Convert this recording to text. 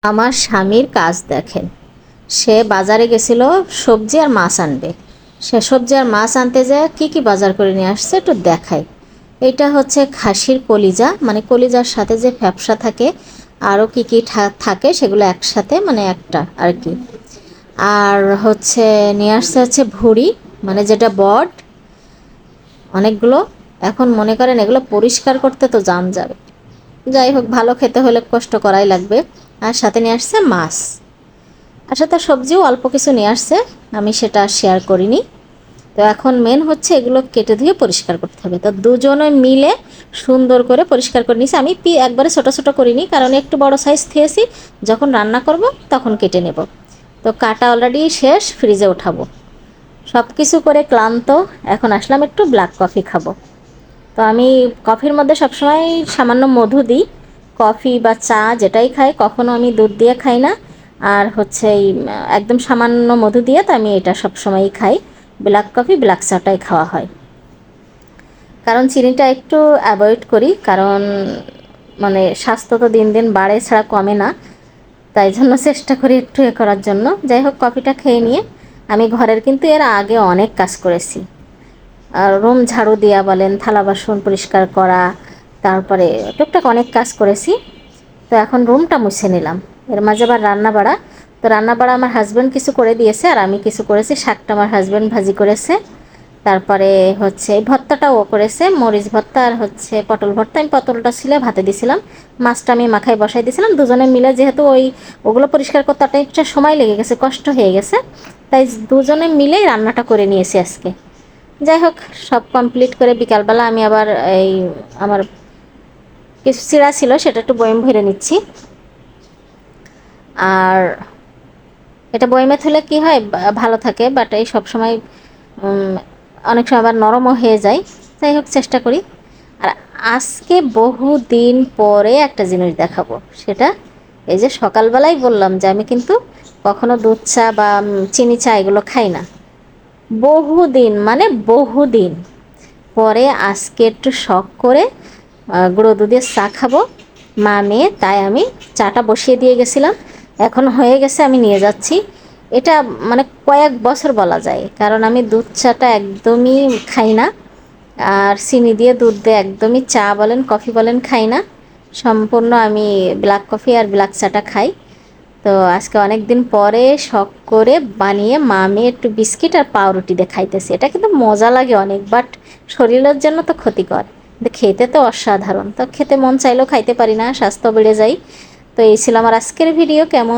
আমার স্বামীর কাজ দেখেন। সে বাজারে গেছিল সবজি আর মাছ আনবে। সে সবজি আর মাছ আনতে যায় কি কি বাজার করে নিয়ে আসছে একটু দেখাই। এটা হচ্ছে খাসির কলিজা, মানে কলিজার সাথে যে ফ্যাপসা থাকে আরও কি কি থাকে সেগুলো একসাথে, মানে একটা আর কি। আর হচ্ছে নিয়ে আসছে হচ্ছে ভুড়ি, মানে যেটা বড, অনেকগুলো। এখন মনে করেন এগুলো পরিষ্কার করতে তো জান যাবে, যাই হোক ভালো খেতে হলে কষ্ট করাই লাগবে। আর সাথে নিয়ে আসছে মাছ, আর সাথে সবজিও অল্প কিছু নিয়ে আসছে, আমি সেটা শেয়ার করিনি। তো এখন মেন হচ্ছে এগুলো কেটে ধুয়ে পরিষ্কার করতে হবে। তো দুজনে মিলে সুন্দর করে পরিষ্কার করে নিয়েছি। আমি একবারে ছোটো ছোটো করিনি, কারণ একটু বড় সাইজ খেয়েছি, যখন রান্না করব তখন কেটে নেব। তো কাটা অলরেডি শেষ, ফ্রিজে উঠাবো। সব কিছু করে ক্লান্ত, এখন আসলাম একটু ব্ল্যাক কফি খাবো। তো আমি কফির মধ্যে সবসময় সামান্য মধু দিই। কফি বা চা যেটাই খাই, কখনো আমি দুধ দিয়ে খাই না। আর হচ্ছে এই একদম সামান্য মধু দিয়ে, তো আমি এটা সবসময়ই খাই। ব্ল্যাক কফি ব্ল্যাক চাটাই খাওয়া হয়, কারণ চিনিটা একটু অ্যাভয়েড করি, কারণ মানে স্বাস্থ্য তো দিন দিন বাড়ে ছাড়া কমে না। তাই জন্য চেষ্টা করি একটু করার জন্য। যাই হোক, কফিটা খেয়ে নিয়ে আমি ঘরের কিন্তু এর আগে অনেক কাজ করেছি। আর রুম ঝাড়ু দেওয়া বলেন, থালা বাসন পরিষ্কার করা, তারপরে টুকটাক অনেক কাজ করেছি। তো এখন রুমটা মুছে নিলাম, এর মাঝে আবার রান্না বাড়া। তো রান্না বাড়া আমার হাজব্যান্ড কিছু করে দিয়েছে, আর আমি কিছু করেছি। শাকটা আমার হাজব্যান্ড ভাজি করেছে, তারপরে হচ্ছে ভর্তাটাও ও করেছে, মরিচ ভর্তা আর হচ্ছে পটল ভর্তা। আমি পটলটা ছিলে ভাতে দিয়েছিলাম, মাছটা আমি মাখায় বসাই দিয়েছিলাম। দুজনে মিলে যেহেতু ওগুলো পরিষ্কার করতে একটা সময় লেগে গেছে, কষ্ট হয়ে গেছে, তাই দুজনে মিলেই রান্নাটা করে নিয়েছি আজকে। যাই হোক, সব কমপ্লিট করে বিকালবেলা আমি আবার এই আমার কিছু চিড়া ছিল সেটা একটু বয়ম ভরে নিচ্ছি। আর এটা বয়মে থলে কি হয়, ভালো থাকে, বাট এই সবসময় অনেক সময় আবার নরমও হয়ে যায়। যাই হোক, চেষ্টা করি। আর আজকে বহু দিন পরে একটা জিনিস দেখাবো, সেটা এই যে সকালবেলাই বললাম যে আমি কিন্তু কখনো দুধ চা বা চিনি চা এগুলো খাই না। বহুদিন, মানে বহুদিন পরে আজকে একটু শখ করে গুঁড়ো দুধের চা খাবো মা মেয়ে, তাই আমি চাটা বসিয়ে দিয়ে গেছিলাম। এখন হয়ে গেছে, আমি নিয়ে যাচ্ছি। এটা মানে কয়েক বছর বলা যায়, কারণ আমি দুধ চাটা একদমই খাই না। আর চিনি দিয়ে দুধ দিয়ে একদমই চা বলেন কফি বলেন খাই না। সম্পূর্ণ আমি ব্ল্যাক কফি আর ব্ল্যাক চাটা খাই। তো আজকে অনেক দিন পরে শখ করে বানিয়ে মা মেয়ে একটু বিস্কিট আর পাউরুটি দিয়ে খাইতেছি। এটা কিন্তু মজা লাগে অনেক, বাট শরীরের জন্য তো ক্ষতিকর, কিন্তু খেতে তো অসাধারণ। তো খেতে মন চাইলেও খাইতে পারি না, স্বাস্থ্য বেড়ে যায়। তো এই ছিল আমার আজকের ভিডিও। কেমন